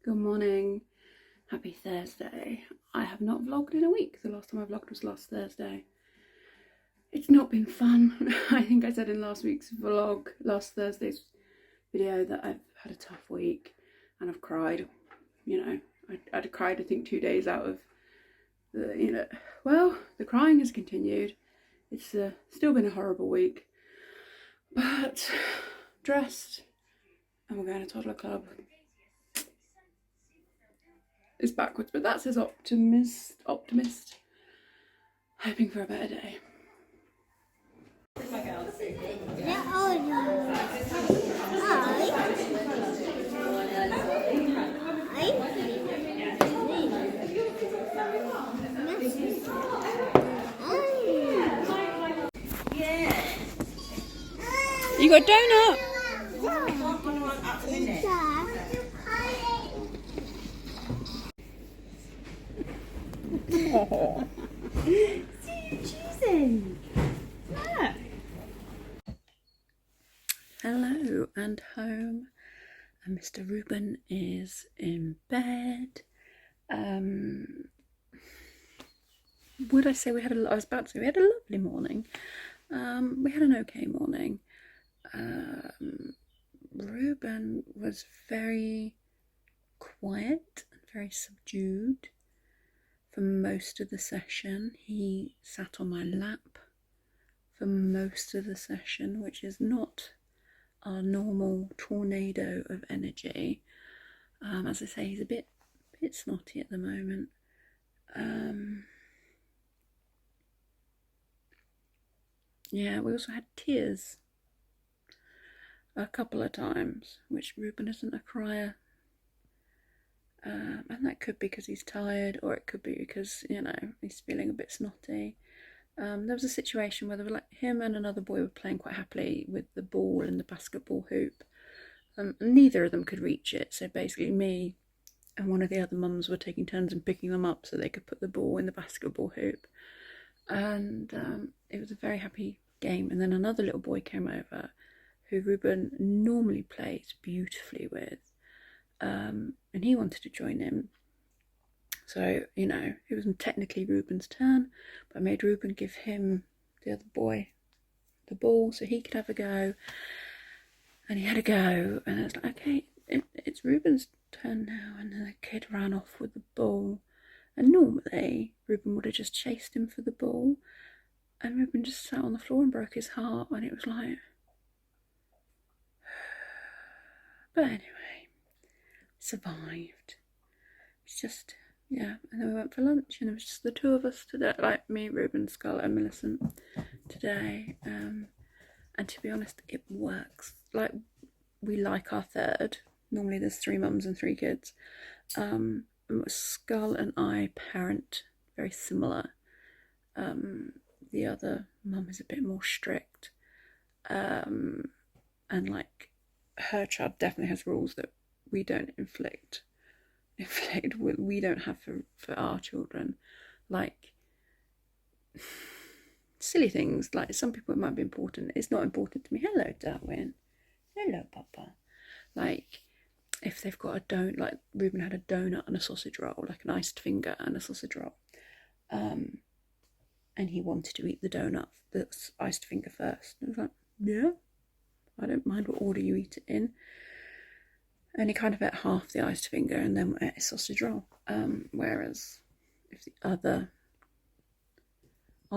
Good morning. Happy Thursday. I have not vlogged in a week. The last time I vlogged was last Thursday. It's not been fun. I think I said in last week's vlog, last Thursday's video, that I've had a tough week and I've cried. You know, I'd cried I think 2 days out of the, well, the crying has continued. It's still been a horrible week. But dressed and we're going to toddler club. It's backwards, but that's his optimist, hoping for a better day. You got a donut? Oh. See you choosing. Yeah. Hello and home. And Mr. Ruben is in bed. Would I say we had I was about to say we had a lovely morning. We had an okay morning. Ruben was very quiet and very subdued for most of the session. He sat on my lap for most of the session, which is not our normal tornado of energy. As I say, he's a bit snotty at the moment. Yeah, we also had tears a couple of times, which Ruben isn't a crier. And that could be because he's tired, or it could be because, he's feeling a bit snotty. There was a situation where him and another boy were playing quite happily with the ball and the basketball hoop. Neither of them could reach it, so basically me and one of the other mums were taking turns in picking them up so they could put the ball in the basketball hoop. And it was a very happy game. And then another little boy came over who Ruben normally plays beautifully with. And he wanted to join him. So, it was technically Ruben's turn, but I made Ruben give him, the other boy, the ball so he could have a go. And he had a go, and I was like, okay, it's Ruben's turn now. And then the kid ran off with the ball. And normally, Ruben would have just chased him for the ball. And Ruben just sat on the floor and broke his heart. And it was like... But anyway, survived. It's just, yeah. And then we went for lunch, and it was just the two of us today. Like me, Ruben, Scarlett, and Millicent today. And to be honest, it works. Like, we like our third. Normally there's 3 mums and 3 kids. Scarlett and I parent very similar. The other mum is a bit more strict. And like, her child definitely has rules that we don't inflict we don't have for our children. Like, silly things, like some people it might be important. It's not important to me. Hello, Darwin. Hello, Papa. Like, if they've got a donut, like Ruben had a donut and a sausage roll, like an iced finger and a sausage roll, and he wanted to eat the donut, the iced finger first. I was like, yeah, I don't mind what order you eat it in. And he kind of ate half the iced finger and then ate a sausage roll. Whereas if our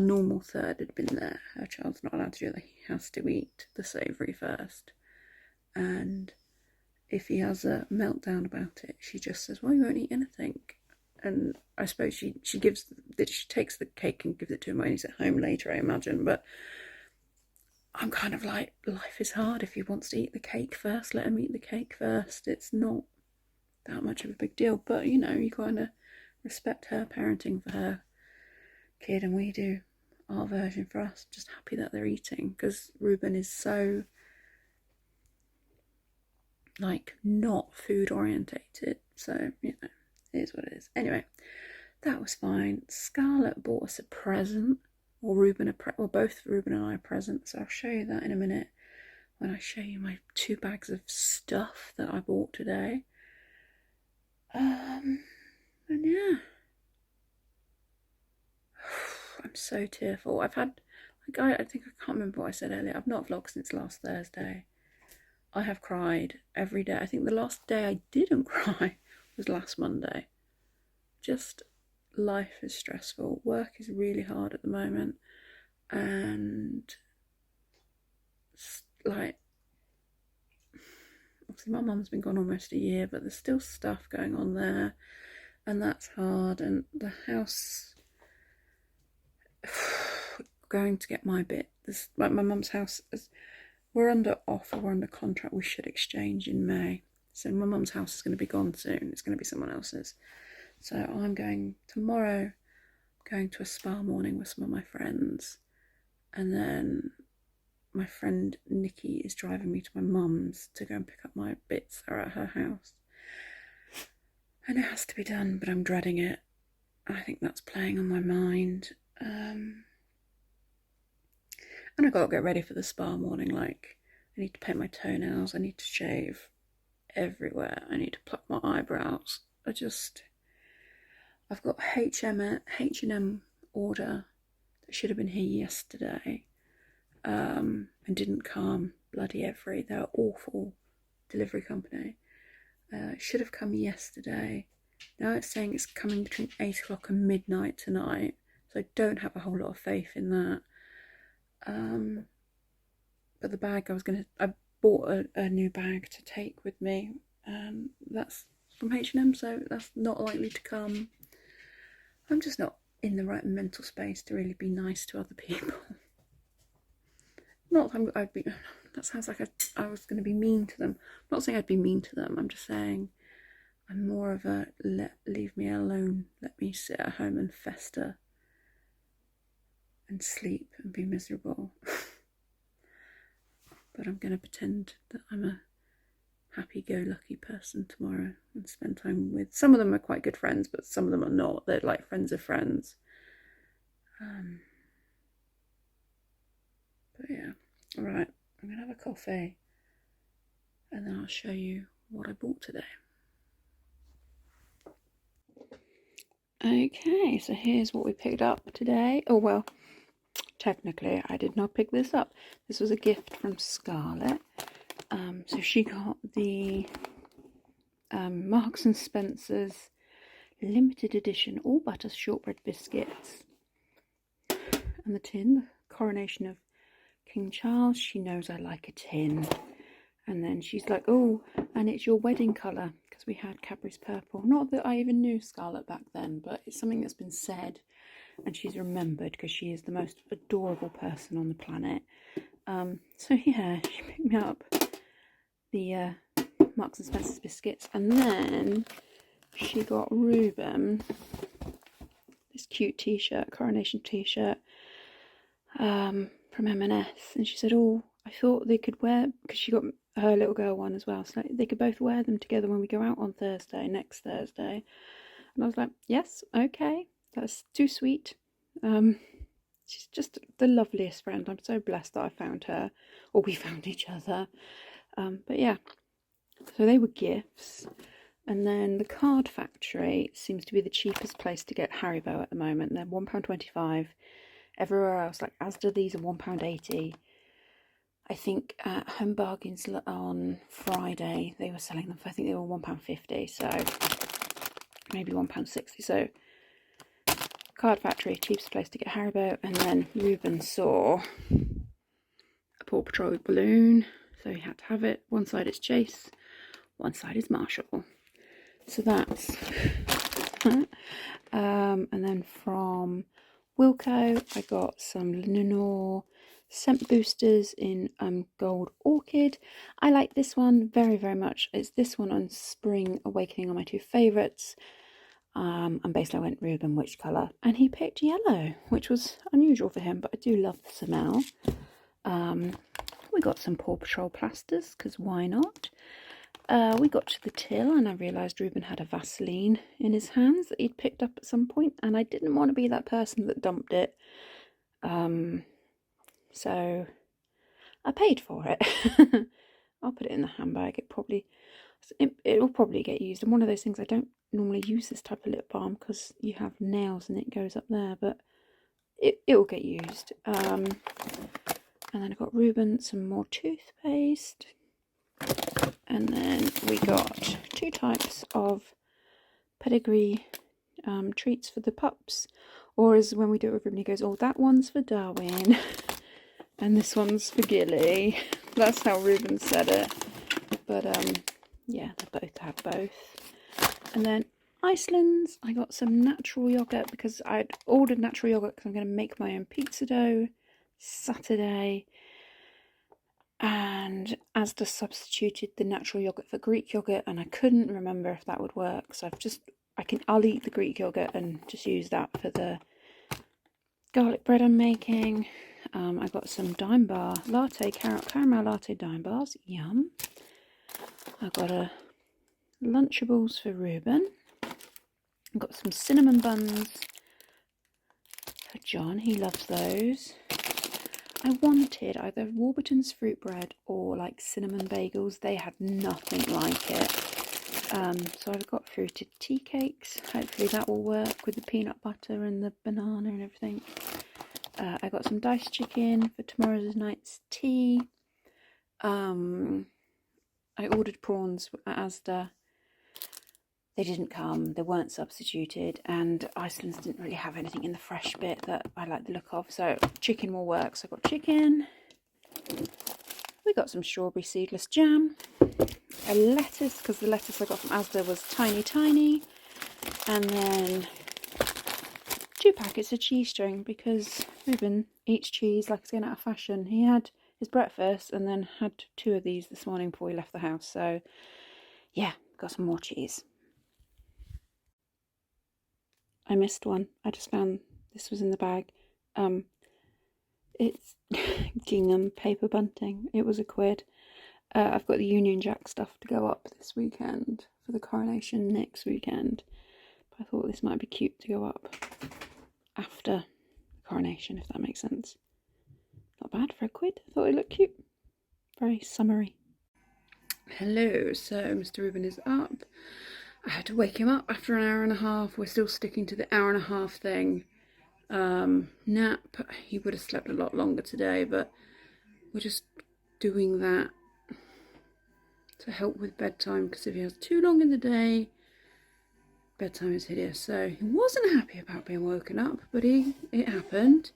normal third had been there, her child's not allowed to do that. He has to eat the savoury first. And if he has a meltdown about it, she just says, well, you won't eat anything. And I suppose she takes the cake and gives it to him when he's at home later, I imagine. But I'm kind of like, life is hard. If he wants to eat the cake first, let him eat the cake first. It's not that much of a big deal. But, you kind of respect her parenting for her kid, and we do our version for us. Just happy that they're eating, because Ruben is so, like, not food orientated. So, it is what it is. Anyway, that was fine. Scarlett bought us a present. Or both Ruben and I are present, so I'll show you that in a minute when I show you my 2 bags of stuff that I bought today. And yeah, I'm so tearful. I've had, like, I think, I can't remember what I said earlier. I've not vlogged since last Thursday. I have cried every day. I think the last day I didn't cry was last Monday. Just life is stressful. Work is really hard at the moment. And like, obviously my mum's been gone almost a year, but there's still stuff going on there, and that's hard. And the house, going to get my bit. This, like, my mum's house is, we're under offer, we're under contract. We should exchange in May. So my mum's house is going to be gone soon. It's going to be someone else's. So I'm going tomorrow, going to a spa morning with some of my friends, and then my friend Nikki is driving me to my mum's to go and pick up my bits that are at her house. And it has to be done, but I'm dreading it. I think that's playing on my mind. And I got to get ready for the spa morning. Like, I need to paint my toenails, I need to shave everywhere, I need to pluck my eyebrows. I've got H&M order that should have been here yesterday, and didn't come. Bloody every, they're awful delivery company. It should have come yesterday. Now it's saying it's coming between 8 o'clock and midnight tonight, so I don't have a whole lot of faith in that. But the bag I bought a new bag to take with me. That's from H&M, so that's not likely to come. I'm just not in the right mental space to really be nice to other people. Not that that sounds like I was going to be mean to them. I'm not saying I'd be mean to them. I'm just saying I'm more of a leave me alone, let me sit at home and fester and sleep and be miserable. But I'm going to pretend that I'm a happy-go-lucky person tomorrow and spend time with. Some of them are quite good friends, but some of them are not. They're like friends of friends. But yeah, all right, I'm going to have a coffee and then I'll show you what I bought today. Okay, so here's what we picked up today. Oh, well, technically I did not pick this up. This was a gift from Scarlett. So she got the Marks and Spencer's limited edition all butter shortbread biscuits, and the tin, the coronation of King Charles. She knows I like a tin. And then she's like, oh, and it's your wedding colour, because we had Cadbury's purple. Not that I even knew Scarlett back then, but it's something that's been said and she's remembered because she is the most adorable person on the planet. So yeah, she picked me up the Marks and Spencer's biscuits, and then she got Ruben this cute t-shirt, coronation t-shirt, from M&S, and she said, oh, I thought they could wear, because she got her little girl one as well, so like, they could both wear them together when we go out on next Thursday. And I was like, yes, okay, that's too sweet. She's just the loveliest friend. I'm so blessed that I found her, or we found each other. But yeah, so they were gifts. And then the Card Factory seems to be the cheapest place to get Haribo at the moment. They're £1.25. Everywhere else, like ASDA, these are £1.80. I think at Home Bargains on Friday they were selling them for, I think they were £1.50, so maybe £1.60. So Card Factory, cheapest place to get Haribo. And then Ruben saw a Paw Patrol balloon, so he had to have it. One side is Chase, one side is Marshall. So that's and then from Wilko I got some Lenore scent boosters in Gold Orchid. I like this one very, very much. It's this one on Spring Awakening are my two favourites. And basically I went, Ruben, which colour? And he picked yellow, which was unusual for him, but I do love the smell. We got some Paw Patrol plasters, because why not? We got to the till and I realised Ruben had a Vaseline in his hands that he'd picked up at some point, and I didn't want to be that person that dumped it. So I paid for it. I'll put it in the handbag. It probably It will probably get used. And one of those things, I don't normally use this type of lip balm because you have nails and it goes up there, but it will get used. And then I got Reuben some more toothpaste. And then we got 2 types of pedigree treats for the pups. Or as when we do it with Reuben, he goes, oh, that one's for Darwin. And this one's for Gilly. That's how Reuben said it. But yeah, they both have both. And then Iceland's, I got some natural yogurt because I'd ordered natural yogurt because I'm going to make my own pizza dough Saturday. And ASDA substituted the natural yogurt for Greek yogurt, and I couldn't remember if that would work. So I'll eat the Greek yogurt and just use that for the garlic bread I'm making. I got some Dime Bar latte, caramel latte Dime Bars, yum. I got a Lunchables for Reuben. I got some cinnamon buns for John, he loves those. I wanted either Warburton's fruit bread or like cinnamon bagels. They had nothing like it. So I've got fruited tea cakes. Hopefully that will work with the peanut butter and the banana and everything. I got some diced chicken for tomorrow's night's tea. I ordered prawns at Asda. They didn't come, they weren't substituted, and Iceland's didn't really have anything in the fresh bit that I like the look of, so chicken will work. So I got chicken. We got some strawberry seedless jam, a lettuce, because the lettuce I got from Asda was tiny, and then 2 packets of cheese string, because Reuben eats cheese like it's going out of fashion. He had his breakfast and then had 2 of these this morning before he left the house, so yeah, got some more cheese. I missed one. I just found this was in the bag. It's gingham paper bunting. It was £1. I've got the Union Jack stuff to go up this weekend for the coronation next weekend. But I thought this might be cute to go up after the coronation, if that makes sense. Not bad for £1. I thought it looked cute. Very summery. Hello, so Mr. Reuben is up. I had to wake him up after an hour and a half. We're still sticking to the hour and a half thing. Nap. He would have slept a lot longer today, but we're just doing that to help with bedtime, because if he has too long in the day, bedtime is hideous. So he wasn't happy about being woken up, but it happened.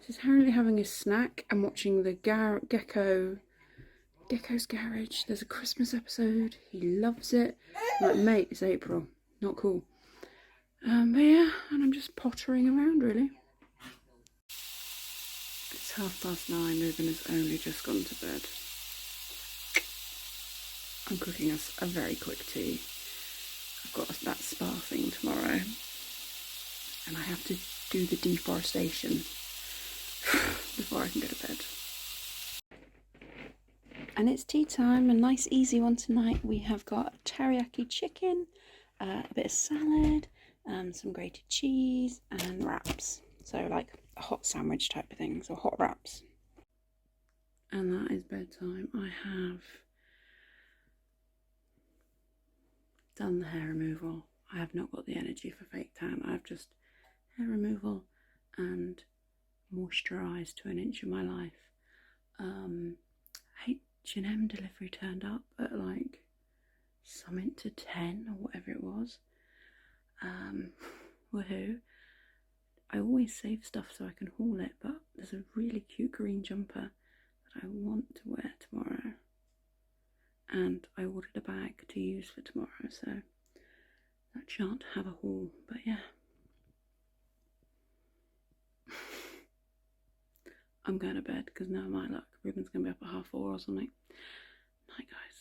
He's currently having his snack and watching the Gecko's Garage. There's a Christmas episode. He loves it. Like, mate, it's April. Not cool. But yeah, and I'm just pottering around, really. It's 9:30. Reuben has only just gone to bed. I'm cooking us a very quick tea. I've got that spa thing tomorrow, and I have to do the deforestation before I can go to bed. And it's tea time, a nice easy one tonight. We have got teriyaki chicken, a bit of salad, some grated cheese and wraps. So like a hot sandwich type of things, or hot wraps. And that is bedtime. I have done the hair removal. I have not got the energy for fake tan. I've just hair removal and moisturised to an inch of my life. H&M delivery turned up at like something to 10 or whatever it was. Woohoo. I always save stuff so I can haul it, but there's a really cute green jumper that I want to wear tomorrow, and I ordered a bag to use for tomorrow, so that shan't have a haul. But yeah, I'm going to bed because now my luck, Reuben's going to be up at 4:30 or something. Night, guys.